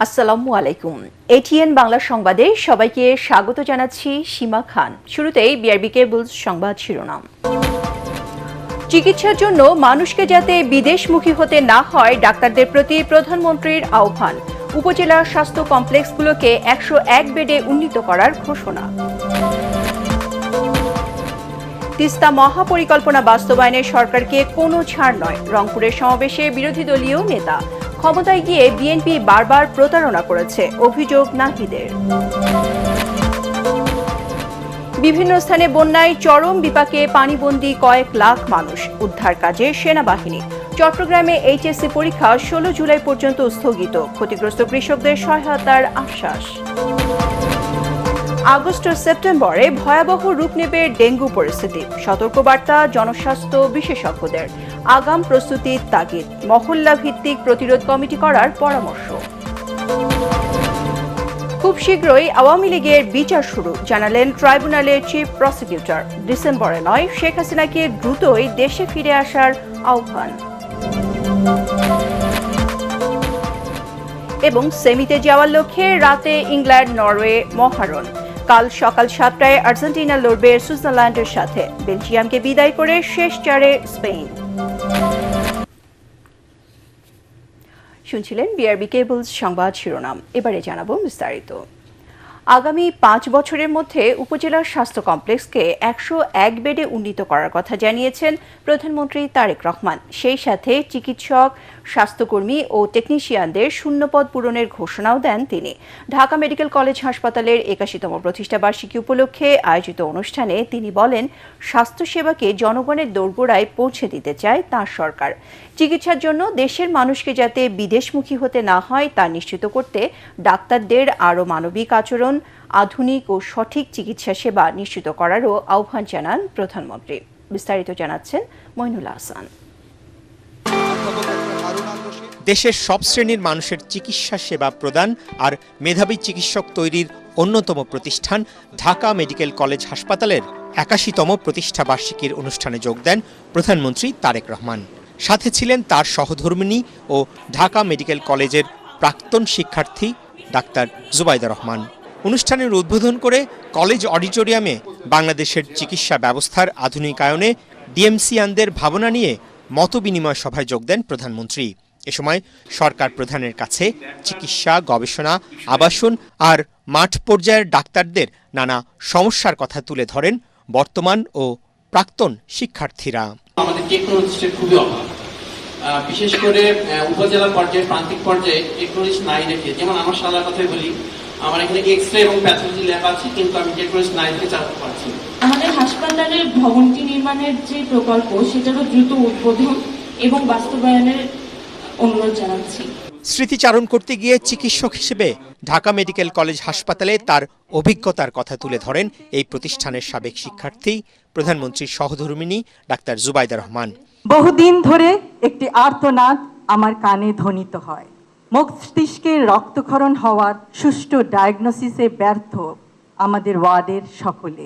আসসালামু আলাইকুম। এটিএন বাংলা সংবাদে সবাইকে স্বাগত জানাচ্ছি সীমা খান। শুরুতেই বিআরবি কেবলস সংবাদ শিরোনাম। চিকিৎসার জন্য মানুষকে যাতে বিদেশমুখী হতে না হয়, ডাক্তারদের প্রতি প্রধানমন্ত্রীর আহ্বান। উপজেলা স্বাস্থ্য কমপ্লেক্সগুলোকে 101 বেডে উন্নীত করার ঘোষণা। তিস্তা মহাপরিকল্পনা বাস্তবায়নে সরকারকে কোনো ছাড় নয়, রংপুরের সমাবেশে বিরোধী দলীয় নেতা। ক্ষমতায় গিয়ে বিএনপি বারবার প্রতারণা করেছে, অভিযোগ নাহিদের। বিভিন্ন স্থানে বন্যায় চরম বিপাকে পানিবন্দী কয়েক লাখ মানুষ, উদ্ধার কাজে সেনাবাহিনী। চট্টগ্রামে এইচএসসি পরীক্ষা 16 জুলাই পর্যন্ত স্থগিত, ক্ষতিগ্রস্ত কৃষকদের সহায়তার আশ্বাস। আগস্ট ও সেপ্টেম্বরে ভয়াবহ রূপ নেবে ডেঙ্গু পরিস্থিতি, সতর্কবার্তা জনস্বাস্থ্য বিশেষজ্ঞদের। আগাম প্রস্তুতির তাগিদ, মহল্লা ভিত্তিক প্রতিরোধ কমিটি করার পরামর্শ। খুব শীঘ্রই আওয়ামী লীগের বিচার শুরু, জানালেন ট্রাইব্যুনালের চিফ প্রসিকিউটর। ডিসেম্বরে নয়, শেখ হাসিনাকে দ্রুতই দেশে ফিরে আসার আহ্বান। এবং সেমিতে যাওয়ার লক্ষ্যে রাতে ইংল্যান্ড নরওয়ে মহারণ। কাল সকাল 7টায় আর্জেন্টিনা লড়বে সুইজারল্যান্ডের সাথে। বেলজিয়ামকে বিদায় করে শেষ চারে স্পেন। শুনছিলেন বিআরবি কেবলস সংবাদ শিরোনাম। এবারে জানাবো বিস্তারিত। আগামী 5 বছরের মধ্যে উপজেলা স্বাস্থ্য কমপ্লেক্সকে 101 বেডে উন্নীত করার কথা জানিয়েছেন প্রধানমন্ত্রী তারেক রহমান। সেই সাথে চিকিৎসক, স্বাস্থ্যকর্মী ও টেকনিশিয়ানদের শূন্যপদ পূরণের ঘোষণাও দেন তিনি। ঢাকা মেডিকেল কলেজ হাসপাতালের 81তম প্রতিষ্ঠাবার্ষিকী উপলক্ষে আয়োজিত অনুষ্ঠানে তিনি বলেন, স্বাস্থ্যসেবাকে জনগণের দোরগোড়ায় পৌঁছে দিতে চায় তাঁর সরকার। চিকিৎসার জন্য দেশের মানুষকে যাতে বিদেশমুখী হতে না হয় তা নিশ্চিত করতে ডাক্তারদের আরও মানবিক আচরণ, আধুনিক ও সঠিক চিকিৎসা সেবা নিশ্চিত করারও আহ্বান জানান প্রধানমন্ত্রী। বিস্তারিত জানাচ্ছেন মইনুল হাসান। দেশের সব শ্রেণীর মানুষের চিকিৎসা সেবা প্রদান আর মেধাবী চিকিৎসক তৈরির অন্যতম প্রতিষ্ঠান ঢাকা মেডিকেল কলেজ হাসপাতালের 81তম প্রতিষ্ঠাবার্ষিকীর অনুষ্ঠানে যোগ দেন প্রধানমন্ত্রী তারেক রহমান। সাথে ছিলেন তার সহধর্মিণী ও ঢাকা মেডিকেল কলেজের প্রাক্তন শিক্ষার্থী ডাক্তার জুবাইদা রহমান। অনুষ্ঠানের উদ্বোধন করে কলেজ অডিটোরিয়ামে বাংলাদেশের চিকিৎসা ব্যবস্থার আধুনিকায়নে ডিএমসিয়ানদের ভাবনা নিয়ে মতবিনিময় সভায় যোগ দেন প্রধানমন্ত্রী। এ সময় সরকার প্রধানের কাছে চিকিৎসা, গবেষণা, আবাসন আর মাঠ পর্যায়ের ডাক্তারদের নানা সমস্যার কথা তুলে ধরেন বর্তমান ও প্রাক্তন শিক্ষার্থীরা। আমাদের টেকনোলজিস্টের খুবই অভাব, বিশেষ করে উপজেলা পর্যায়ে, প্রান্তিক পর্যায়ে টেকনোলজিস্ট নাই দেখে। যেমন আমার শালার কথাই বলি, আমার এখানে এক্স-রে এবং প্যাথোলজি ল্যাব আছে, কিন্তু আমি টেকনোলজিস্ট নাই দেখে চালাতে পারছি না। আমাদের হাসপাতালের ভবনটি নির্মাণের যে প্রকল্প, সেটারও দ্রুত উদ্বোধন এবং বাস্তবায়নের অনুরোধ জানাচ্ছি। স্মৃতিচারণ করতে গিয়ে চিকিৎসক হিসেবে ঢাকা মেডিকেল কলেজ হাসপাতালে তার অভিজ্ঞতার কথা তুলে ধরেন এই প্রতিষ্ঠানের সাবেক শিক্ষার্থী, প্রধানমন্ত্রীর সহধর্মিণী ডাক্তার জুবাইদা রহমান। বহুদিন ধরে একটি আর্তনাদ আমার কানে ধ্বনিত হয়। মস্তিষ্কের রক্তক্ষরণ হওয়ার সুষ্ঠু ডায়াগনোসিসে ব্যর্থ আমাদের ওয়ার্ডের সকলে,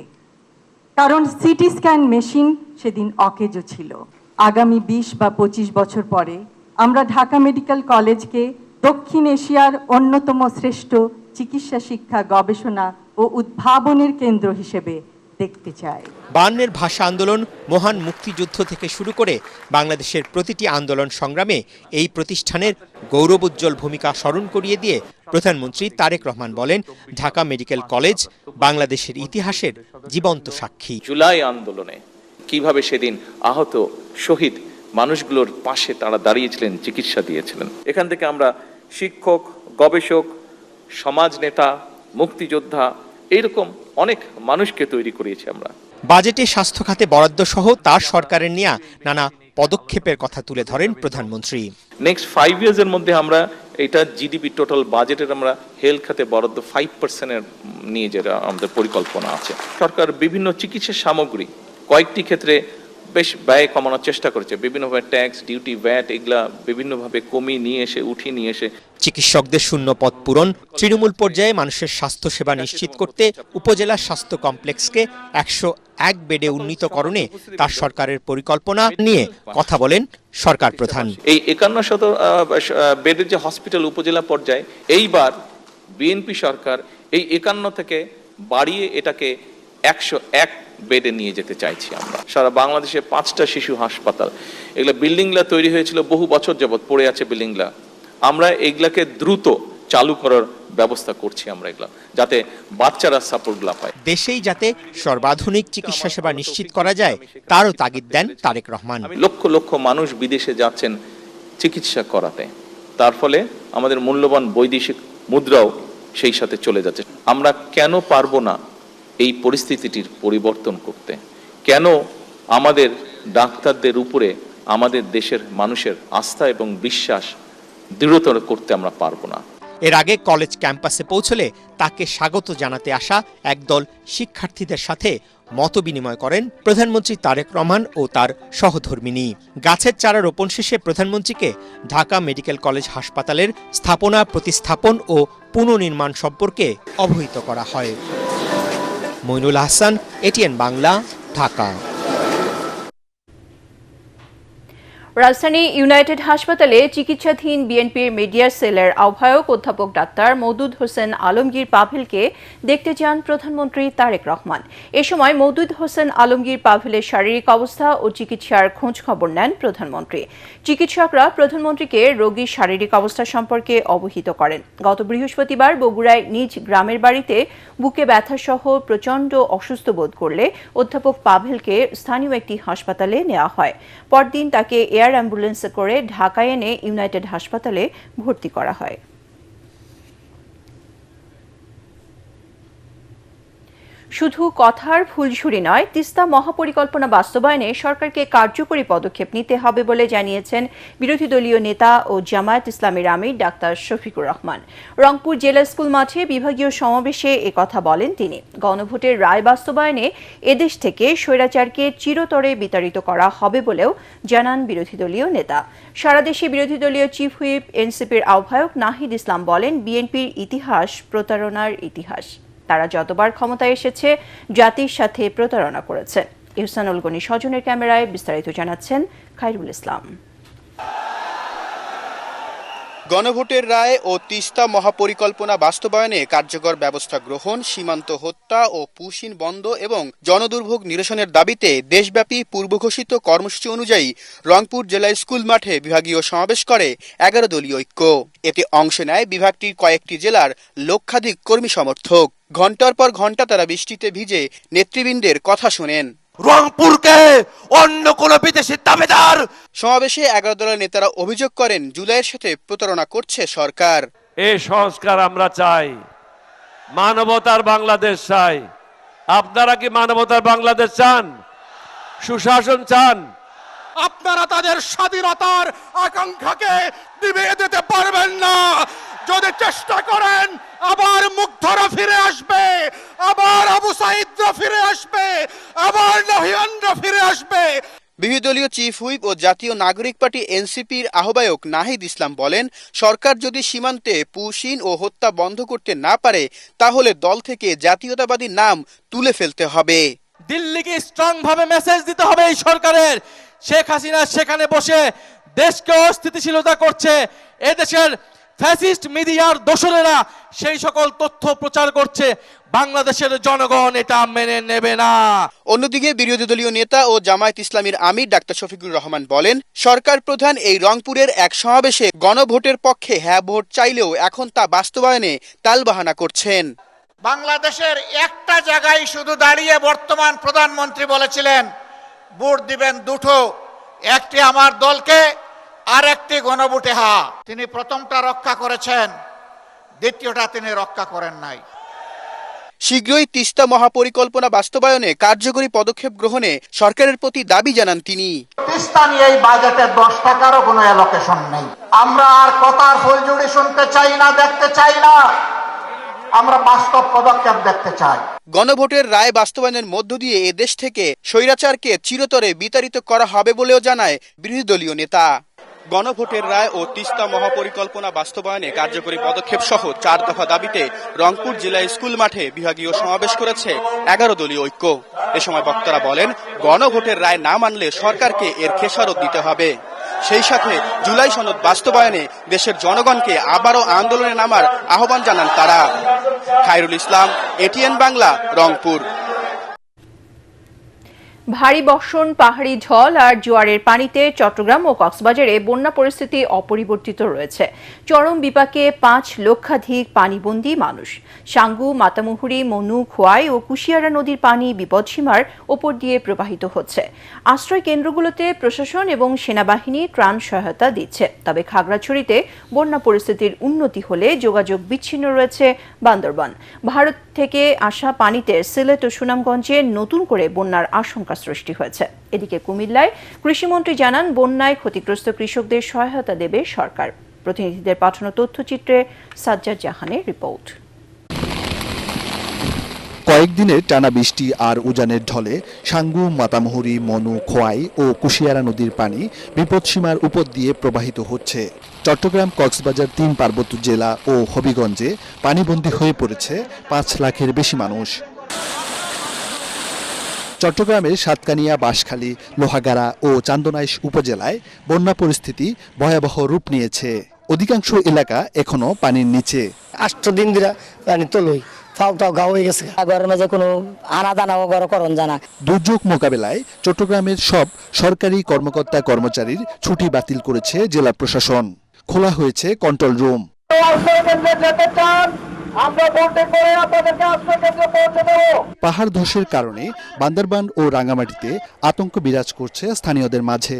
কারণ সিটি স্ক্যান মেশিন সেদিন অকেজো ছিল। আগামী 20 বা 25 বছর পরে আমরা ঢাকা মেডিকেল কলেজকে দক্ষিণ এশিয়ার অন্যতম শ্রেষ্ঠ চিকিৎসা শিক্ষা, গবেষণা ও উদ্ভাবনের কেন্দ্র হিসেবে দেখতে চাই। 52-এর ভাষা আন্দোলন, মহান মুক্তিযুদ্ধ থেকে শুরু করে বাংলাদেশের প্রতিটি আন্দোলন সংগ্রামে এই প্রতিষ্ঠানের গৌরবোজ্জ্বল ভূমিকা স্মরণ করিয়ে দিয়ে প্রধানমন্ত্রী তারেক রহমান বলেন, ঢাকা মেডিকেল কলেজ বাংলাদেশের ইতিহাসের জীবন্ত সাক্ষী। জুলাই আন্দোলনে কিভাবে সেদিন আহত শহীদ মানুষগুলোর পাশে তারা দাঁড়িয়েছিলেন, চিকিৎসা দিয়েছিলেন। এখান থেকে আমরা শিক্ষক, গবেষক, সমাজ নেতা, মুক্তিযোদ্ধা, এইরকম অনেক মানুষকে তৈরি করিয়েছি আমরা। বাজেটে স্বাস্থ্য খাতে বরাদ্দ সহ তার সরকারের নেয়া নানা পদক্ষেপের কথা তুলে ধরেন প্রধানমন্ত্রী। নেক্সট 5 ইয়ার্সের মধ্যে আমরা এটা জিডিপি টোটাল বাজেটের আমরা হেলথ খাতে বরাদ্দ 5% নিয়ে যেটা আমাদের পরিকল্পনা আছে। সরকার বিভিন্ন চিকিৎসা সামগ্রী, কয়েকটি ক্ষেত্রে বেশ ব্যয় কমানোর চেষ্টা করেছে, বিভিন্নভাবে ট্যাক্স, ডিউটি, ভ্যাট এগুলা বিভিন্নভাবে কমিয়ে নিয়ে এসে, উঠিয়ে নিয়ে এসে চিকিৎসকদের শূন্য পদ পূরণ, তৃণমূল পর্যায়ে মানুষের স্বাস্থ্যসেবা নিশ্চিত করতে উপজেলা স্বাস্থ্য কমপ্লেক্সকে 101 বেডে উন্নীতকরণে তার সরকারের পরিকল্পনা নিয়ে কথা বলেন সরকার প্রধান। এই 51 বেডের যে হসপিটাল উপজেলা পর্যায়ে, এইবার বিএনপি সরকার এই 51 থেকে বাড়িয়ে এটাকে 101 বেডে নিয়ে যেতে চাইছি। আমরা সারা বাংলাদেশে 5টা শিশু হাসপাতাল, এগুলা বিল্ডিংগুলা তৈরি হয়েছিল বহু বছর যাবত পড়ে আছে বিল্ডিংগুলা, আমরা এগুলাকে দ্রুত চালু করার ব্যবস্থা করছি আমরা, এগুলা যাতে বাচ্চারা সাপোর্টগুলা পায়। দেশেই যাতে সর্বাধুনিক চিকিৎসা সেবা নিশ্চিত করা যায় তারও তাগিদ দেন তারেক রহমান। লক্ষ লক্ষ মানুষ বিদেশে যাচ্ছেন চিকিৎসা করাতে, তার ফলে আমাদের মূল্যবান বৈদেশিক মুদ্রাও সেই সাথে চলে যাচ্ছে। আমরা কেন পারবো না এই পরিস্থিতিটির পরিবর্তন করতে? কেন আমাদের ডাক্তারদের উপরে আমাদের দেশের মানুষের আস্থা এবং বিশ্বাস দৃঢ়তর করতে আমরা পারবো না? এর আগে কলেজ ক্যাম্পাসে পৌঁছলে তাকে স্বাগত জানাতে আসা একদল শিক্ষার্থীদের সাথে মতবিনিময় করেন প্রধানমন্ত্রী তারেক রহমান ও তার সহধর্মিনী। গাছের চারা রোপণ শেষে প্রধানমন্ত্রীকে ঢাকা মেডিকেল কলেজ হাসপাতালের স্থাপনা, প্রতিস্থাপন ও পুনর্নির্মাণ সম্পর্কে অবহিত করা হয়। মইনুল হাসান, এটিএন বাংলা, ঢাকা। রাজধানী ইউনাইটেড হাসপাতালে চিকিৎসাধীন বিএনপির মিডিয়া সেলের আহ্বায়ক অধ্যাপক ডাক্তার মওদুদ হোসেন আলমগীর পাভেলকে দেখতে যান প্রধানমন্ত্রী তারেক রহমান। এ সময় মওদুদ হোসেন আলমগীর পাভেলের শারীরিক অবস্থা ও চিকিৎসার খোঁজ খবর নেন প্রধানমন্ত্রী। চিকিৎসকরা প্রধানমন্ত্রীকে রোগীর শারীরিক অবস্থা সম্পর্কে অবহিত করেন। গত বৃহস্পতিবার বগুড়ায় নিজ গ্রামের বাড়িতে বুকে ব্যথাসহ প্রচণ্ড অসুস্থ বোধ করলে অধ্যাপক পাভেলকে স্থানীয় একটি হাসপাতালে নেওয়া হয়। পরদিন তাকে এয়ার অ্যাম্বুলেন্সে করে ঢাকায় এনে ইউনাইটেড হাসপাতালে ভর্তি করা হয়। শুধু কথার ফুলঝুরি নয়, তিস্তা মহাপরিকল্পনা বাস্তবায়নে সরকারকে কার্যকরী পদক্ষেপ নিতে হবে বলে জানিয়েছেন বিরোধী দলীয় নেতা ও জামায়াত ইসলামীর আমির ডাক্তার শফিকুর রহমান। রংপুর জেলা স্কুল মাঠে বিভাগীয় সমাবেশে একথা বলেন তিনি। গণভোটের রায় বাস্তবায়নে এদেশ থেকে স্বৈরাচারকে চিরতরে বিতাড়িত করা হবে বলেও জানান বিরোধী দলীয় নেতা। সারা দেশে বিরোধী দলীয় চিফ হুইপ এনসিপির আহ্বায়ক নাহিদ ইসলাম বলেন, বিএনপির ইতিহাস প্রতারণার ইতিহাস। তারা যতবার ক্ষমতায় এসেছে জাতির সাথে প্রতারণা করেছে। ইহসানুল গনি স্বজনের ক্যামেরায় বিস্তারিত জানাচ্ছেন খায়রুল ইসলাম। গণভোটের রায় ও তিস্তা মহাপরিকল্পনা বাস্তবায়নে কার্যকর ব্যবস্থা গ্রহণ, সীমান্ত হত্যা ও পুশিন বন্ধ এবং জনদুর্ভোগ নিরসনের দাবিতে দেশব্যাপী পূর্বঘোষিত কর্মসূচি অনুযায়ী রংপুর জেলা স্কুল মাঠে বিভাগীয় সমাবেশ করে 11 দলীয় ঐক্য। এতে অংশ নেয় বিভাগটির কয়েকটি জেলার লক্ষাধিক কর্মী সমর্থক। ঘণ্টার পর ঘণ্টা তারা বৃষ্টিতে ভিজে নেতৃবৃন্দের কথা শোনেন। রংপুরকে অন্য কোন বিদেশি দাবিদার। সমাবেশে 11 দলের নেতারা অভিযোগ করেন, জুলাইয়ের সাথে প্রতারণা করছে সরকার। এই সংস্কার আমরা চাই, মানবতার বাংলাদেশ চাই। আপনারা কি মানবতার বাংলাদেশ চান? সুশাসন চান? আপনারা তাদের স্বাধীনতার আকাঙ্ক্ষাকে নিভিয়ে দিতে পারবেন না। যদি চেষ্টা করেন, আবার মুগ্ধরা ফিরে আসবে, আবার আবু সাঈদরা ফিরে আসবে, আবার নহিয়ানরা ফিরে আসবে। বিরোধী দলীয় চিফ হুইপ ও জাতীয় নাগরিক পার্টি এনসিপির আহ্বায়ক নাহিদ ইসলাম বলেন, সরকার যদি সীমান্তে পুশিন ও হত্যা বন্ধ করতে না পারে তাহলে দল থেকে জাতীয়তাবাদী নাম তুলে ফেলতে হবে। দিল্লিকে স্ট্রং ভাবে মেসেজ দিতে হবে এই সরকারের। শেখ হাসিনা সেখানে বসে দেশকে অস্থিতিশীলতা করছে। এদেশের ফ্যাসিস্ট মিডিয়ার দোসরেরা সেই সকল তথ্য প্রচার করছে। বাংলাদেশের জনগণ এটা মেনে নেবে না। অন্যদিকে বিরোধী দলীয় নেতা ও জামায়াত ইসলামীর আমির ডাক্তার শফিকুর রহমান বলেন, সরকার প্রধান এই রংপুরের এক সমাবেশে গণভোটের পক্ষে হ্যাঁ ভোট চাইলেও এখন তা বাস্তবায়নে টালবাহানা করছেন। বাংলাদেশের একটা জায়গায় শুধু দাঁড়িয়ে বর্তমান প্রধানমন্ত্রী বলেছিলেন ভোট দিবেন দুটো, একটি আমার দলকে আর একটি গণভোটে হা। তিনি প্রথমটা রক্ষা করেছেন, দ্বিতীয়টা তিনি রক্ষা করেন নাই। শীঘ্রই তিস্তা মহাপরিকল্পনা বাস্তবায়নে কার্যকরী পদক্ষেপ গ্রহণে সরকারের প্রতি দাবি জানান তিনি। তিস্তা নিয়ে এই বাজেটে 10 টাকারও কোনো অ্যালোকেশন নেই। আমরা আর কথার ফুলঝুরি শুনতে চাই না, দেখতে চাই না। আমরা বাস্তব পদক্ষেপ দেখতে চাই। গণভোটের রায় বাস্তবায়নের মধ্য দিয়ে এ দেশ থেকে স্বৈরাচারকে চিরতরে বিতাড়িত করা হবে বলেও জানায় বিরোধী দলীয় নেতা। গণভোটের রায় ও তিস্তা মহাপরিকল্পনা বাস্তবায়নে কার্যকরী পদক্ষেপ সহ 4 দফা দাবিতে রংপুর জেলা স্কুল মাঠে বিভাগীয় সমাবেশ করেছে 11 দলীয় ঐক্য। এ সময় বক্তারা বলেন, গণভোটের রায় না মানলে সরকারকে এর খেসারত দিতে হবে। সেই সাথে জুলাই সনদ বাস্তবায়নে দেশের জনগণকে আবারও আন্দোলনে নামার আহ্বান জানান তারা। খায়রুল ইসলাম, এটিএন বাংলা, রংপুর। ভারী বর্ষণ, পাহাড়ি ঢল আর জোয়ারের পানিতে চট্টগ্রাম ও কক্সবাজারে বন্যা পরিস্থিতি অপরিবর্তিত রয়েছে। চরম বিপাকে 5 লক্ষাধিক পানিবন্দী মানুষ। সাঙ্গু, মাতামুহুরী, মনু, খোয়াই ও কুশিয়ারা নদীর পানি বিপদসীমার ওপর দিয়ে প্রবাহিত হচ্ছে। আশ্রয় কেন্দ্রগুলোতে প্রশাসন এবং সেনাবাহিনী ত্রাণ সহায়তা দিচ্ছে। তবে খাগড়াছড়িতে বন্যা পরিস্থিতির উন্নতি হলে যোগাযোগ বিচ্ছিন্ন রয়েছে বান্দরবান। ভারত থেকে আসা পানিতে সিলেট ও সুনামগঞ্জে নতুন করে বন্যার আশঙ্কা সৃষ্টি হয়েছে। এদিকে কুমিল্লায় কৃষিমন্ত্রী জানান, বন্যায় ক্ষতিগ্রস্ত কৃষকদের সহায়তা দেবে সরকার। প্রতিনিধিদের পাঠানো তথ্যচিত্রে সাজ্জাদ জাহানের রিপোর্ট। কয়েকদিনের টানা বৃষ্টি আর উজানের ঢলে সাঙ্গু, মাতামুহুরী, মনু, খোয়াই ও কুশিয়ারা নদীর পানি বিপদসীমার উপর দিয়ে প্রবাহিত হচ্ছে। চট্টগ্রাম, কক্সবাজার 3 পার্বত্য জেলা ও হবিগঞ্জে পানিবন্দী হয়ে পড়েছে 5 লাখের বেশি মানুষ। চট্টগ্রামের সাতকানিয়া, বাঁশখালী, লোহাগাড়া ও চান্দনাইশ উপজেলায় বন্যা পরিস্থিতি ভয়াবহ রূপ নিয়েছে। অধিকাংশ এলাকা এখনো পানির নিচে। 8 দিন ধরে পানি তলই ফাউটাও গা হয়ে গেছে। ঘরের মাঝে কোনো আনা দানাও করণ জানা। দুর্যোগ মোকাবেলায় চট্টগ্রামের সব সরকারি কর্মকর্তা কর্মচারীর ছুটি বাতিল করেছে জেলা প্রশাসন। খোলা হয়েছে কন্ট্রোল রুম। পাহাড় ধসের কারণে বান্দরবান ও রাঙ্গামাটিতে আতঙ্ক বিরাজ করছে স্থানীয়দের মাঝে।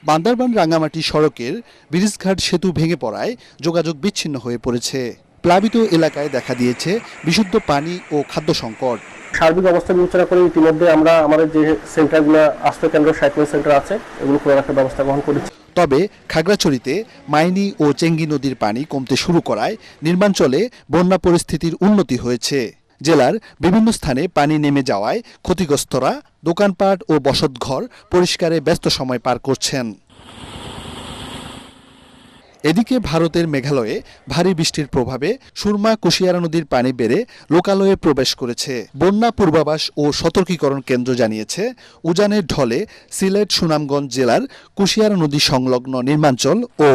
বান্দরবান রাঙ্গামাটি সড়কের ব্রিজঘাট সেতু ভেঙে পড়ায় যোগাযোগ বিচ্ছিন্ন হয়ে পড়েছে। প্লাবিত এলাকায় দেখা দিয়েছে বিশুদ্ধ পানি ও খাদ্য সংকট। সার্বিক অবস্থা বিবেচনা করে ইতিমধ্যে আমরা আমাদের যে সেন্টারগুলো, আশ্রয় কেন্দ্র, সাইক্লোন সেন্টার আছে, এগুলো খোলা রাখার ব্যবস্থা গ্রহণ করেছি। তবে খাগড়াছড়িতে মাইনী ও চেঙ্গি নদীর পানি কমতে শুরু করায় নির্মাঞ্চলে বন্যা পরিস্থিতির উন্নতি হয়েছে। জেলার বিভিন্ন স্থানে পানি নেমে যাওয়ায় ক্ষতিগ্রস্তরা দোকানপাট ও বসতঘর পরিষ্কারে ব্যস্ত সময় পার করছেন। এদিকে ভারতের মেঘালয়ে ভারী বৃষ্টির প্রভাবে সুরমা, কুশিয়ারা নদীর পানি বেড়ে লোকালয়ে প্রবেশ করেছে। বন্যা পূর্বাভাস ও সতর্কীকরণ কেন্দ্র জানিয়েছে, উজানের ঢলে সিলেট, সুনামগঞ্জ জেলার কুশিয়ারা নদী সংলগ্ন নির্মাঞ্চল ও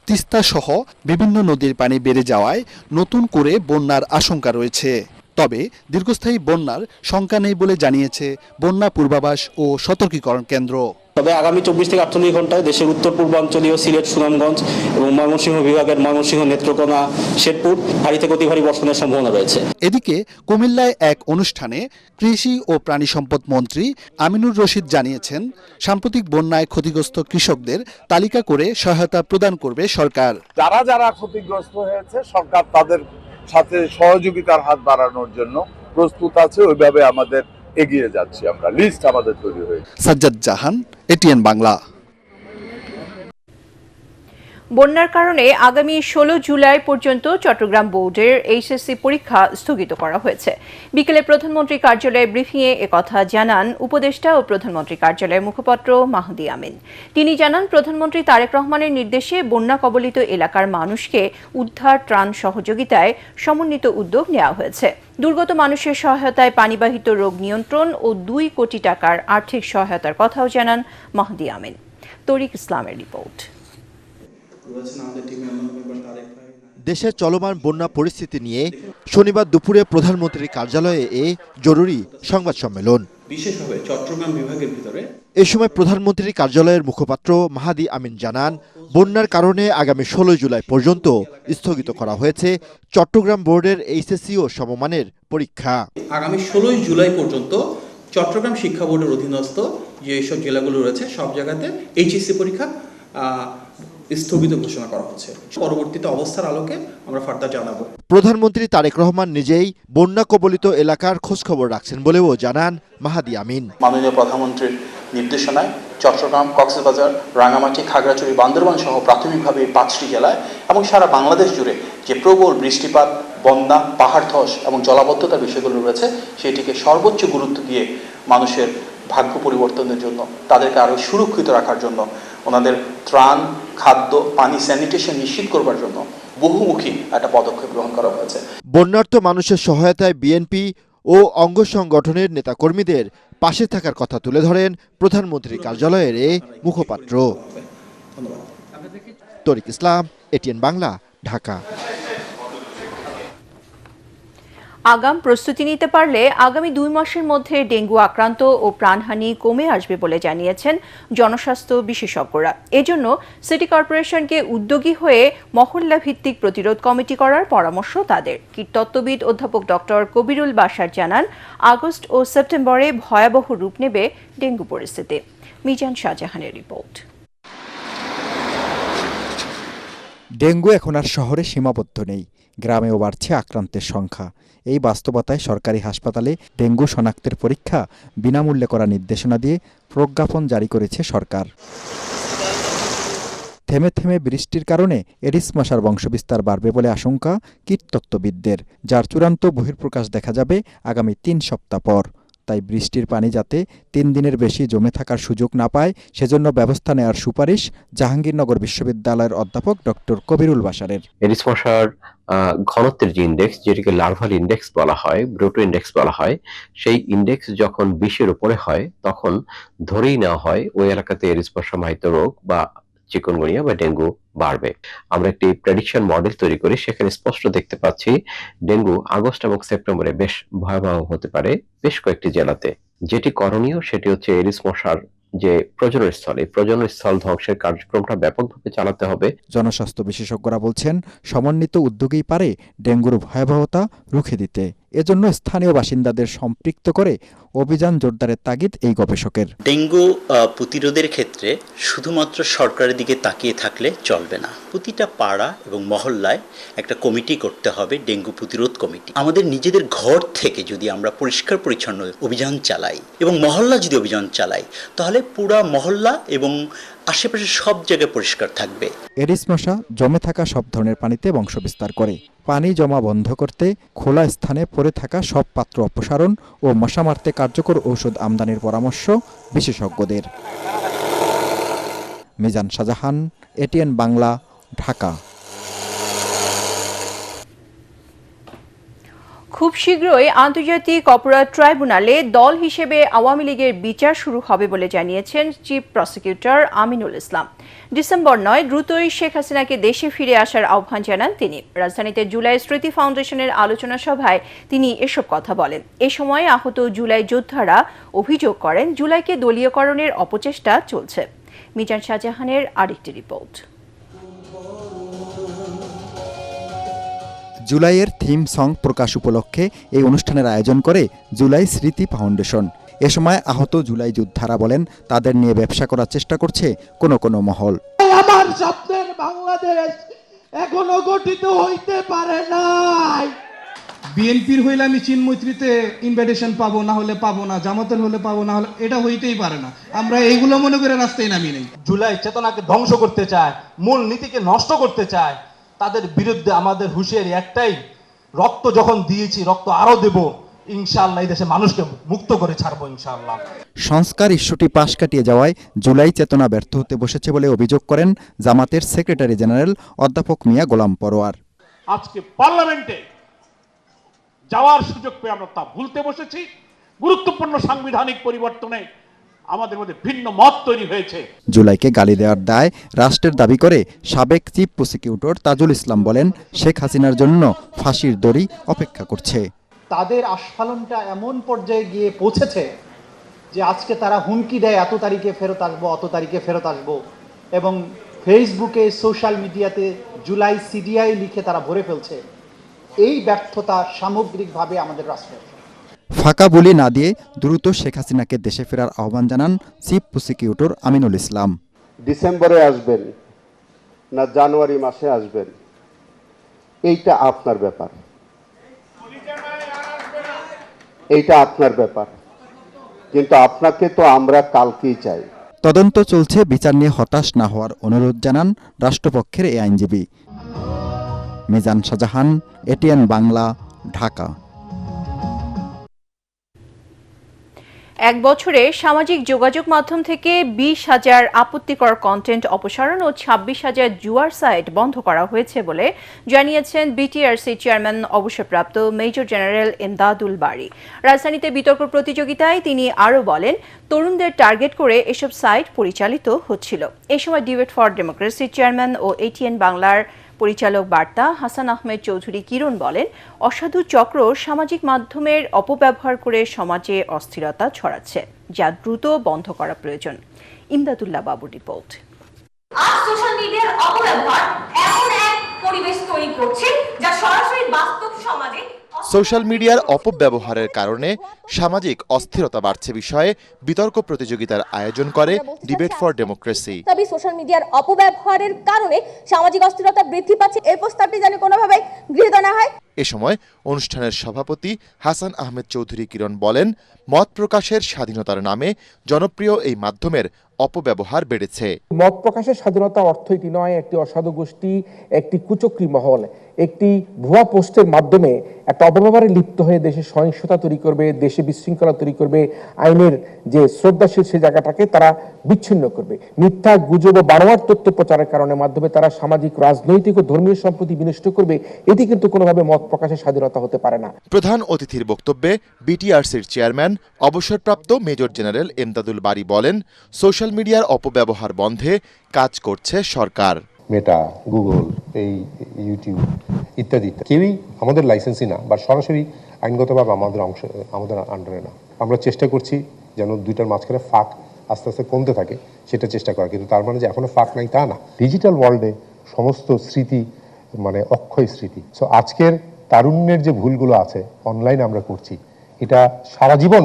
তিস্তা সহ বিভিন্ন নদীর পানি বেড়ে যাওয়ায় নতুন করে বন্যার আশঙ্কা রয়েছে। তবে দীর্ঘস্থায়ী বন্যার শঙ্কা নেই বলে জানিয়েছে বন্যা পূর্বাভাস ও সতর্কীকরণ কেন্দ্র। তবে আগামী 24 থেকে 48 ঘন্টায় দেশের উত্তর পূর্বাঞ্চলীয় সিলেট, সুনামগঞ্জ এবং ময়মনসিংহ বিভাগের ময়মনসিংহ, নেত্রকোনা, শেরপুর ভারী থেকে অতি ভারী বর্ষণের সম্ভাবনা রয়েছে। এদিকে কুমিল্লায় এক অনুষ্ঠানে কৃষি ও প্রাণী সম্পদ মন্ত্রী আমিনুর রশিদ জানিয়েছেন, সাম্প্রতিক বন্যায় ক্ষতিগ্রস্ত কৃষকদের তালিকা করে সহায়তা প্রদান করবে সরকার। যারা যারা ক্ষতিগ্রস্ত হয়েছে সরকার তাদের সাথে সহযোগিতার হাত বাড়ানোর জন্য প্রস্তুত আছে। ওইভাবে আমাদের এগিয়ে যাচ্ছি, আমরা লিস্ট আমাদের তৈরি হয়েছে। সাজ্জাদ জাহান, এটিএন বাংলা। বন্যার কারণে আগামী 16 জুলাই পর্যন্ত চট্টগ্রাম বোর্ডের এইচএসসি পরীক্ষা স্থগিত করা হয়েছে। বিকেলে প্রধানমন্ত্রী কার্যালয়ে ব্রিফিংয়ে একথা জানান উপদেষ্টা ও প্রধানমন্ত্রী কার্যালয়ের মুখপাত্র মাহদি আমিন। তিনি জানান, প্রধানমন্ত্রী তারেক রহমানের নির্দেশে বন্যা কবলিত এলাকার মানুষকে উদ্ধার, ত্রাণ সহযোগিতায় সমন্বিত উদ্যোগ নেওয়া হয়েছে। দুর্গত মানুষের সহায়তায় পানিবাহিত রোগ নিয়ন্ত্রণ ও 2 কোটি টাকার আর্থিক সহায়তার কথাও জানান মাহদি আমিন। তরিক ইসলামের রিপোর্ট। দেশের চলমান বন্যা পরিস্থিতি নিয়ে শনিবার দুপুরে প্রধানমন্ত্রীর কার্যালয়ে জরুরি সংবাদ সম্মেলন। বিশেষভাবে চট্টগ্রাম বিভাগের ভিতরে এ সময় প্রধানমন্ত্রীর কার্যালয়ের মুখপাত্র মাহাদি আমিন জানান, বন্যার কারণে আগামী 16 জুলাই পর্যন্ত স্থগিত করা হয়েছে চট্টগ্রাম বোর্ডের এইচএসসি ও সমমানের পরীক্ষা। আগামী 16 জুলাই পর্যন্ত চট্টগ্রাম শিক্ষা বোর্ডের অধীনস্থ যেসব জেলাগুলো রয়েছে সব জায়গাতে এইচএসসি পরীক্ষা স্থগিত ঘোষণা করা হচ্ছে। পরবর্তীতে অবস্থার আলোকে আমরা ফার্দার জানাবো। প্রধানমন্ত্রী তারেক রহমান নিজেই বন্যা কবলিত এলাকার খোঁজখবর রাখছেন বলেও জানান মাহাদি আমিন। মাননীয় প্রধানমন্ত্রীর নির্দেশনায় চট্টগ্রাম, কক্সবাজার, রাঙামাটি, খাগড়াছড়ি, বান্দরবান সহ প্রাথমিকভাবে 5টি জেলায় এবং সারা বাংলাদেশ জুড়ে যে প্রবল বৃষ্টিপাত, বন্যা, পাহাড় ধস এবং জলাবদ্ধতার বিষয়গুলো রয়েছে সেটিকে সর্বোচ্চ গুরুত্ব দিয়ে মানুষের ভাগ্য পরিবর্তনের জন্য, তাদেরকে আরও সুরক্ষিত রাখার জন্য, ওনাদের ত্রাণ, খাদ্য, পানি, স্যানিটেশন নিশ্চিত করবার জন্য বহুমুখী একটা পদক্ষেপ গ্রহণ করা হয়েছে। বন্যার্ত মানুষের সহায়তায় বিএনপি ও অঙ্গ সংগঠনের নেতাকর্মীদের পাশে থাকার কথা তুলে ধরেন প্রধানমন্ত্রীর কার্যালয়ের এই মুখপাত্র। তরিক ইসলাম, এটিএন বাংলা, ঢাকা। আগাম প্রস্তুতি নিতে পারলে আগামী 2 মাসের মধ্যে ডেঙ্গু আক্রান্ত ও প্রাণহানি কমে আসবে বলে জানিয়েছেন জনস্বাস্থ্য বিশেষজ্ঞরা। এজন্য সিটি কর্পোরেশনকে উদ্যোগী হয়ে মহল্লা ভিত্তিক প্রতিরোধ কমিটি করার পরামর্শ তাদের। কীটতত্ত্ববিদ অধ্যাপক ডক্টর কবিরুল বাশার জানান, আগস্ট ও সেপ্টেম্বরে ভয়াবহ রূপ নেবে ডেঙ্গু পরিস্থিতি। মিজান শাহজাহানের রিপোর্ট। ডেঙ্গু এখন আর শহরে সীমাবদ্ধ নেই, গ্রামেও বাড়ছে আক্রান্তের সংখ্যা। এই বাস্তবতায় সরকারি হাসপাতালে ডেঙ্গু শনাক্তের পরীক্ষা বিনামূল্যে করার নির্দেশনা দিয়ে প্রজ্ঞাপন জারি করেছে সরকার। থেমে থেমে বৃষ্টির কারণে এডিস মশার বংশবিস্তার বাড়বে বলে আশঙ্কা কীটতত্ত্ববিদদের, যার চূড়ান্ত বহিঃপ্রকাশ দেখা যাবে আগামী 3 সপ্তাহ পর। তাই বৃষ্টির পানি যাতে 3 দিনের বেশি জমে থাকার সুযোগ না পায় সেজন্য ব্যবস্থা নেওয়ার সুপারিশ জাহাঙ্গীরনগর বিশ্ববিদ্যালয়ের অধ্যাপক ডক্টর কবিরুল বাশারের। এডিস মশার ঘনত্বের যে ইন্ডেক্স, যেটিকে লার্ভাল ইন্ডেক্স বলা হয়, ব্রুটো ইন্ডেক্স বলা হয়, সেই ইন্ডেক্স যখন 20-এর উপরে হয় তখন ধরেই নেওয়া হয় ওই এলাকাতে এডিস মশা বাহিত রোগ বা চিকুনগুনিয়া বা ডেঙ্গু বাড়বে। আমরা একটি প্রেডিকশন মডেল তৈরি করি, সেখানে স্পষ্ট দেখতে পাচ্ছি ডেঙ্গু আগস্ট এবং সেপ্টেম্বরে বেশ ভয়াবহ হতে পারে বেশ কয়েকটি জেলাতে। যেটি করণীয় সেটি হচ্ছে এডিস মশার যে প্রজননস্থল, এই প্রজননস্থল ধ্বংসের কার্যক্রমটা ব্যাপকভাবে চালাতে হবে। জনস্বাস্থ্য বিশেষজ্ঞরা বলছেন, সমন্বিত উদ্যোগেই পারে ডেঙ্গুর ভয়াবহতা রুখে দিতে। এজন্য স্থানীয় বাসিন্দাদের সম্পৃক্ত করে অভিযান জোরদারের তাগিদ এই গবেষকের। ডেঙ্গু প্রতিরোধের ক্ষেত্রে শুধুমাত্র সরকারের দিকে তাকিয়ে থাকলে চলবে না। প্রতিটা পাড়া এবং মহল্লায় একটা কমিটি করতে হবে, ডেঙ্গু প্রতিরোধ কমিটি। আমাদের নিজেদের ঘর থেকে যদি আমরা পরিষ্কার পরিচ্ছন্ন অভিযান চালাই এবং মহল্লা যদি অভিযান চালাই, তাহলে পুরা মহল্লা এবং আশেপাশে সব জায়গায় পরিষ্কার থাকবে। এডিস মশা জমে থাকা সব ধরনের পানিতে বংশবিস্তার করে। পানি জমা বন্ধ করতে খোলা স্থানে পড়ে থাকা সব পাত্র অপসারণ ও মশা মারতে কার্যকর ঔষধ আমদানির পরামর্শ বিশেষজ্ঞদের। মিজান শাহজাহান, এটিএন বাংলা, ঢাকা। খুব শীঘ্রই আন্তর্জাতিক অপরাধ ট্রাইব্যুনালে দল হিসেবে আওয়ামী লীগের বিচার শুরু হবে বলে জানিয়েছেন chief prosecutor Aminul Islam. December নয়, দ্রুতই শেখ হাসিনাকে দেশে ফিরে আসার আহ্বান জানান তিনি। রাজধানীতে জুলাই স্মৃতি ফাউন্ডেশনের আলোচনা সভায় তিনি এসব কথা বলেন। এ সময় আহত জুলাই যোদ্ধারা অভিযোগ করেন, জুলাইকে দলীয়করণের অপচেষ্টা চলছে। মিজান শাহজাহানের আরেকটি রিপোর্ট। জুলাইয়ের থিম সং প্রকাশ উপলক্ষে এই অনুষ্ঠানের আয়োজন করে জুলাই স্মৃতি ফাউন্ডেশন। এ সময় আহত জুলাই যোদ্ধারা বলেন, তাদের নিয়ে ব্যবসা করার চেষ্টা করছে কোনো কোনো মহল। আমার স্বপ্নের বাংলাদেশ এখনো গঠিত হইতে পারে নাই। বিএনপির হইলে আমি চিন্মৈত্রীতে ইনভাইটেশন পাবো, না হলে পাবো না, জামাতের হলে পাবো, না হলে এটা হইতেই পারে না। আমরা এইগুলো মনে করে রাস্তায় নামি নেই। জুলাই চেতনাকে ধ্বংস করতে চায়, মূল নীতিকে নষ্ট করতে চায়, তাদের বিরুদ্ধে আমাদের হুঁশিয়ারি একটাই, রক্ত যখন দিয়েছি রক্ত আরো দেব, ইনশাআল্লাহ এই দেশে মানুষকে মুক্ত করে ছাড়বো ইনশাআল্লাহ। সংস্কার ইস্যুটি পাশ কাটিয়ে যাওয়ায় জুলাই চেতনা ব্যর্থ হতে বসেছে বলে অভিযোগ করেন জামাতের সেক্রেটারি জেনারেল অধ্যাপক মিয়া গোলাম পরোয়ার। আজকে পার্লামেন্টে যাওয়ার সুযোগ পেয়ে আমরা তা ভুলতে বসেছি। গুরুত্বপূর্ণ সাংবিধানিক পরিবর্তনে আমাদের মধ্যে ভিন্ন মত তৈরি হয়েছে। জুলাইকে গালি দেওয়ার দায় রাষ্ট্রের দাবি করে সাবেক চিফ প্রসিকিউটর তাজুল ইসলাম বলেন, শেখ হাসিনার জন্য ফাঁসির দড়ি অপেক্ষা করছে। তাদের আস্ফালনটা এমন পর্যায়ে গিয়ে পৌঁছেছে যে আজকে তারা হুমকি দেয়, এত তারিখে ফেরত আসবো, অত তারিখে ফেরত আসবো, এবং ফেসবুকে সোশ্যাল মিডিয়াতে জুলাই সিডিআই লিখে তারা ভরে ফেলছে। এই ব্যর্থতা সামগ্রিকভাবে আমাদের রাষ্ট্রের। ফাঁকা বলি না দিয়ে দ্রুত শেখ হাসিনাকে দেশে ফেরার আহ্বান জানান চিফ প্রসিকিউটর আমিনুল ইসলাম। ডিসেম্বরে আসবেন না জানুয়ারি মাসে আসবেন, এইটা আপনার ব্যাপার, এইটা আপনার ব্যাপার, কিন্তু আপনাকে তো আমরা কালকেই চাই। তদন্ত চলছে, বিচার নিয়ে হতাশ না হওয়ার অনুরোধ জানান রাষ্ট্রপক্ষের এই আইনজীবী। মিজান শাহজাহান, এটিএন বাংলা, ঢাকা। এক বছরে সামাজিক যোগাযোগ মাধ্যম থেকে 20,000 আপত্তিকর কন্টেন্ট অপসারণ ও 26,000 জুয়ার সাইট বন্ধ করা হয়েছে বলে জানিয়েছেন বিটিআরসি চেয়ারম্যান অবসরপ্রাপ্ত মেজর জেনারেল ইমদাদুল বারী। রাজধানীতে বিতর্ক প্রতিযোগিতায় তিনি আরও বলেন, তরুণদের টার্গেট করে এসব সাইট পরিচালিত হচ্ছিল। এ সময় ডিবেট ফর ডেমোক্রেসি চেয়ারম্যান ও এটিএন বাংলার পরিচালক বার্তা হাসান আহমেদ চৌধুরী কিরণ বলেন, অসাধু চক্র সামাজিক মাধ্যমের অপব্যবহার করে সমাজে অস্থিরতা ছড়াচ্ছে, যা দ্রুত বন্ধ করা প্রয়োজন। ইমদাদুল্লাহ বাবুর রিপোর্ট। আজ সোশ্যাল মিডিয়ার অপব্যবহার এমন এক পরিবেশ তৈরি করছে যা সরাসরি বাস্তব সমাজে সোশ্যাল মিডিয়ার অপব্যবহারের কারণে সামাজিক অস্থিরতা বাড়ছে বিষয়ে বিতর্ক প্রতিযোগিতার আয়োজন করে ডিবেট ফর ডেমোক্রেসি। তবে সোশ্যাল মিডিয়ার অপব্যবহারের কারণে সামাজিক অস্থিরতা বৃদ্ধি পাচ্ছে, এই প্রস্তাবটি যেন কোনোভাবে গৃহীত না হয়। এ সময় অনুষ্ঠানের সভাপতি হাসান আহমেদ চৌধুরী কিরণ বলেন, মত প্রকাশের স্বাধীনতার নামে জনপ্রিয় এই মাধ্যমের অপব্যবহার বেড়েছে। মত প্রকাশের স্বাধীনতা অর্থ এটি নয় একটি অসাধু গোষ্ঠী, একটি কুচক্রী মহল একটি ভুয়া পোস্টের মাধ্যমে একটা অপব্যবহারে লিপ্ত হয়ে দেশে সহিংসতা তৈরি করবে, দেশে বিশৃঙ্খলা তৈরি করবে, আইনের যে শ্রদ্ধাশীল সে জায়গাটাকে তারা বিচ্ছিন্ন করবে। মিথ্যা গুজব ও বানোয়ার তথ্য প্রচারের কারণে মাধ্যমে তারা সামাজিক, রাজনৈতিক ও ধর্মীয় সম্প্রীতি বিনষ্ট করবে। এটি কিন্তু কোনোভাবে মত প্রকাশের স্বাধীনতা হতে পারে না। প্রধান অতিথির বক্তব্যে বিটিআরসির চেয়ারম্যান অবসরপ্রাপ্ত মেজর জেনারেল ইমদাদুল বারী বলেন, সোশ্যাল মিডিয়ার অপব্যবহার বন্ধে কাজ করছে সরকার। মেটা, গুগল, এই ইউটিউব ইত্যাদি কেউই আমাদের লাইসেন্সই না বা সরাসরি আইনগতভাবে আমাদের আন্ডারে না। আমরা চেষ্টা করছি যেন দুইটার মাঝখানে ফাঁক আস্তে আস্তে কমতে থাকে, সেটা চেষ্টা করা, কিন্তু তার মানে যে এখনো ফাঁক নাই তা না। ডিজিটাল ওয়ার্ল্ডে সমস্ত স্মৃতি মানে অক্ষয় স্মৃতি। সো আজকের তারুণ্যের যে ভুলগুলো আছে অনলাইনে আমরা করছি, এটা সারা জীবন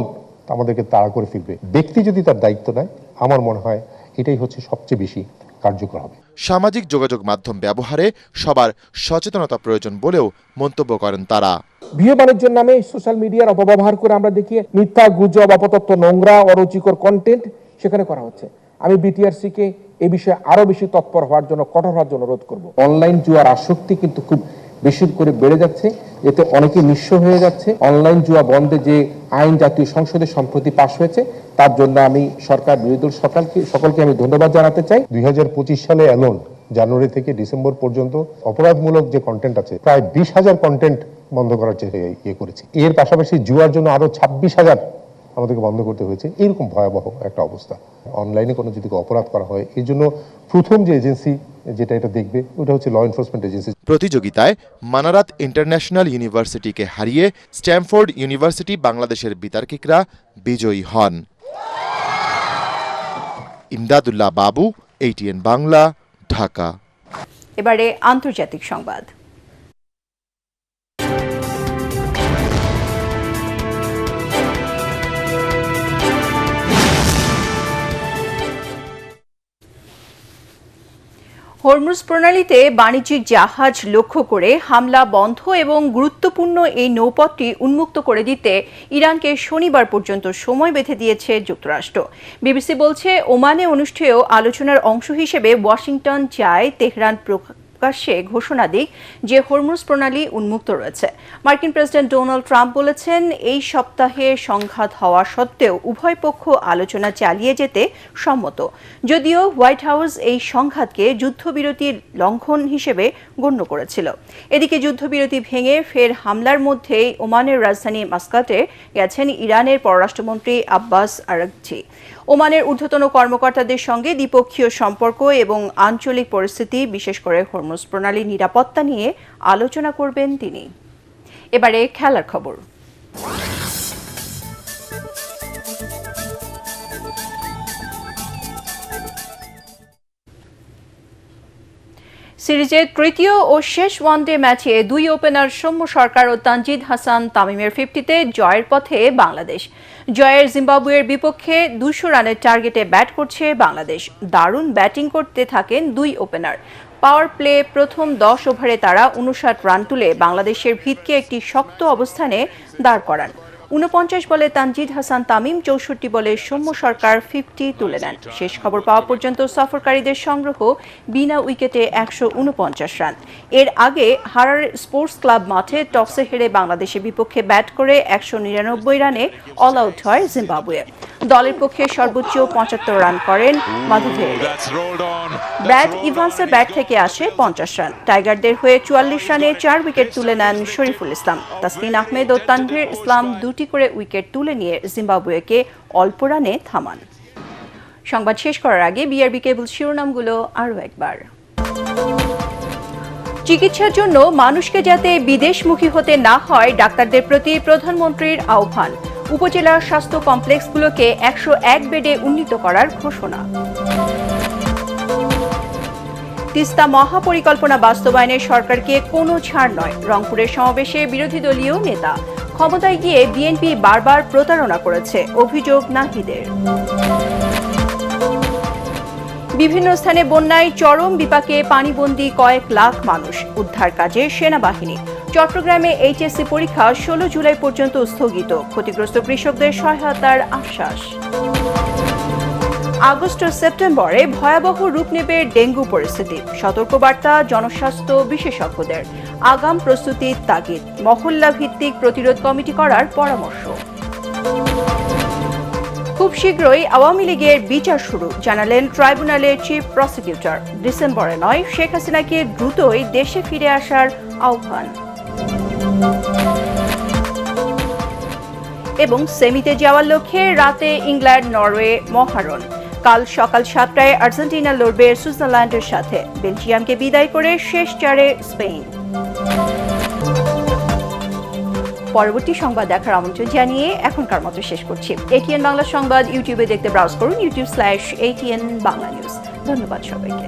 আমাদেরকে তাড়া করে ফিরবে। ব্যক্তি যদি তার দায়িত্ব নেয়, আমার মনে হয় এটাই হচ্ছে সবচেয়ে বেশি কার্যকর হবে। সামাজিক যোগাযোগ মাধ্যম ব্যবহারে সবার সচেতনতা প্রয়োজন বলেও মন্তব্য করেন তারা। বিয়ে বাণিজ্যের নামে সোশ্যাল মিডিয়ার অপব্যবহার করে আমরা দেখি মিথ্যা গুজব, অপতথ্য, নোংরা, অরুচিকর কন্টেন্ট সেখানে করা হচ্ছে। আমি বিটিআরসি কে এই বিষয়ে আরো বেশি তৎপর হওয়ার জন্য, কঠোর হওয়ার জন্য অনুরোধ করব। অনলাইন জুয়ার আসক্তি কিন্তু খুব বেশি করে বেড়ে যাচ্ছে, এতে অনেকে নিঃস্ব হয়ে যাচ্ছে। অনলাইন জুয়া বন্ধে যে আইন জাতীয় সংসদে সম্প্রতি পাশ হয়েছে, তার জন্য আমি সরকার, বিরোধী দল সকলকে আমি ধন্যবাদ জানাতে চাই। 2025 সালে এলন জানুয়ারি থেকে ডিসেম্বর পর্যন্ত অপরাধমূলক যে কন্টেন্ট আছে প্রায় 20,000 কন্টেন্ট বন্ধ করার ইয়ে করেছি। এর পাশাপাশি জুয়ার জন্য আরো 26,000 আমাদেরকে বন্ধ করতে হয়েছে। এরকম ভয়াবহ একটা অবস্থা। অনলাইনে কোনো যদি অপরাধ করা হয়, এর জন্য প্রথম যে এজেন্সি যেটা এটা দেখবে ওটা হচ্ছে ল এনফোর্সমেন্ট এজেন্সি। প্রতিযোগিতায় মানারাত ইন্টারন্যাশনাল ইউনিভার্সিটিকে হারিয়ে স্ট্যামফোর্ড ইউনিভার্সিটি বাংলাদেশের বিতার্কিকরা বিজয়ী হন। ইমদাদুল্লাহ বাবু, এটিএন বাংলা, ঢাকা। এবারে আন্তর্জাতিক সংবাদ। হরমুজ প্রণালীতে বাণিজ্যিক জাহাজ লক্ষ্য করে হামলা বন্ধ এবং গুরুত্বপূর্ণ এই নৌপথটি উন্মুক্ত করে দিতে ইরানকে শনিবার পর্যন্ত সময় বেঁধে দিয়েছে যুক্তরাষ্ট্র। বিবিসি বলছে, ওমানে অনুষ্ঠেয় আলোচনার অংশ হিসেবে ওয়াশিংটন চায় তেহরান প্রকাশ্যে ঘোষণা দিক যে হরমুজ প্রণালী উন্মুক্ত রয়েছে। মার্কিন প্রেসিডেন্ট ডোনাল্ড ট্রাম্প বলেছেন, এই সপ্তাহে সংঘাত হওয়া সত্ত্বেও উভয় পক্ষ আলোচনা চালিয়ে যেতে সম্মত, যদিও হোয়াইট হাউস এই সংঘাতকে যুদ্ধবিরতির লঙ্ঘন হিসেবে গণ্য করেছিল। এদিকে যুদ্ধবিরতি ভেঙে ফের হামলার মধ্যেই ওমানের রাজধানী মাস্কাটে গেছেন ইরানের পররাষ্ট্রমন্ত্রী আব্বাস আরাগচি। ওমানের ঊর্ধ্বতন কর্মকর্তাদের সঙ্গে দ্বিপক্ষীয় সম্পর্ক এবং আঞ্চলিক পরিস্থিতি, বিশেষ করে হরমুজ প্রণালীর নিরাপত্তা নিয়ে আলোচনা করবেন তিনি। এবারে খেলার খবর। সিরিজের তৃতীয় ও শেষ ওয়ানডে ম্যাচে দুই ওপেনার সৌম্য সরকার ও তানজিদ হাসান তামিমের 50-তে জয়ের পথে বাংলাদেশ। জয়ের জিম্বাবুয়ের বিপক্ষে 200 রানের টার্গেটে ব্যাট করছে বাংলাদেশ। দারুণ ব্যাটিং করতে থাকেন দুই ওপেনার। পাওয়ার প্লে প্রথম 10 ওভারে তারা 59 রান তুলে বাংলাদেশের ভিতকে একটি শক্ত অবস্থানে দাঁড় করান। 49 বলে তানজিদ হাসান তামিম, 64 বলে সৌম্য সরকার 50 তুলে নেন। শেষ খবর পাওয়া পর্যন্ত সফরকারীদের সংগ্রহ বিনা উইকেটে 149 রান। এর আগে হারার স্পোর্টস ক্লাব মাঠে টসে হেরে বাংলাদেশের বিপক্ষে ব্যাট করে 199 রানে অল আউট হয় জিম্বাবুয়ে। দলের পক্ষে সর্বোচ্চ 75 রান করেন মাধুভের। ব্র্যাড ইভান্সের ব্যাট থেকে আসে 50 রান। টাইগারদের হয়ে 44 রানে 4 উইকেট তুলে নেন শরীফুল ইসলাম। তাসকিন আহমেদ ও তানভীর ইসলাম 2টি করে উইকেট তুলে নিয়ে জিম্বাবুয়েকে অল্প রানে থামান। সংবাদ শেষ করার আগে বিআরবি কেবল শিরোনামগুলো আরও একবার। চিকিৎসার জন্য মানুষকে যাতে বিদেশমুখী হতে না হয়, ডাক্তারদের প্রতি প্রধানমন্ত্রীর আহ্বান। উপজেলা স্বাস্থ্য কমপ্লেক্সগুলোকে 101 বেডে উন্নীত করার ঘোষণা। তিস্তা মহাপরিকল্পনা বাস্তবায়নে সরকারকে কোনো ছাড় নয়, রংপুরের সমাবেশে বিরোধী দলীয় নেতা। ক্ষমতায় গিয়ে বিএনপি বারবার প্রতারণা করেছে, অভিযোগ নাহিদের। বিভিন্ন স্থানে বন্যায় চরম বিপাকে পানিবন্দী কয়েক লাখ মানুষ, উদ্ধার কাজে সেনাবাহিনী। চট্টগ্রামে এইচএসসি পরীক্ষা 16 জুলাই পর্যন্ত স্থগিত, ক্ষতিগ্রস্ত কৃষকদের সহায়তার আশ্বাস। আগস্ট ও সেপ্টেম্বরে ভয়াবহ রূপ নেবে ডেঙ্গু পরিস্থিতি, সতর্কবার্তা জনস্বাস্থ্য বিশেষজ্ঞদের। আগাম প্রস্তুতির তাগিদ, মহল্লা ভিত্তিক প্রতিরোধ কমিটি করার পরামর্শ। খুব শীঘ্রই আওয়ামী লীগের বিচার শুরু, জানালেন ট্রাইব্যুনালের চিফ প্রসিকিউটর। ডিসেম্বরে নয়, শেখ হাসিনাকে দ্রুতই দেশে ফিরে আসার আহ্বান। এবং সেমিতে যাওয়ার লক্ষ্যে রাতে ইংল্যান্ড নরওয়ে মহারণ। কাল সকাল 7টায় আর্জেন্টিনা লড়বে সুইজারল্যান্ডের সাথে। বেলজিয়ামকে বিদায় করে শেষ চারে স্পেন। পরবর্তী সংবাদ দেখার আমন্ত্রণ জানিয়ে এখনকার মতো শেষ করছি। ATN বাংলা সংবাদ ইউটিউবে দেখতে ব্রাউজ করুন youtube/ATN বাংলা নিউজ। ধন্যবাদ সবাইকে।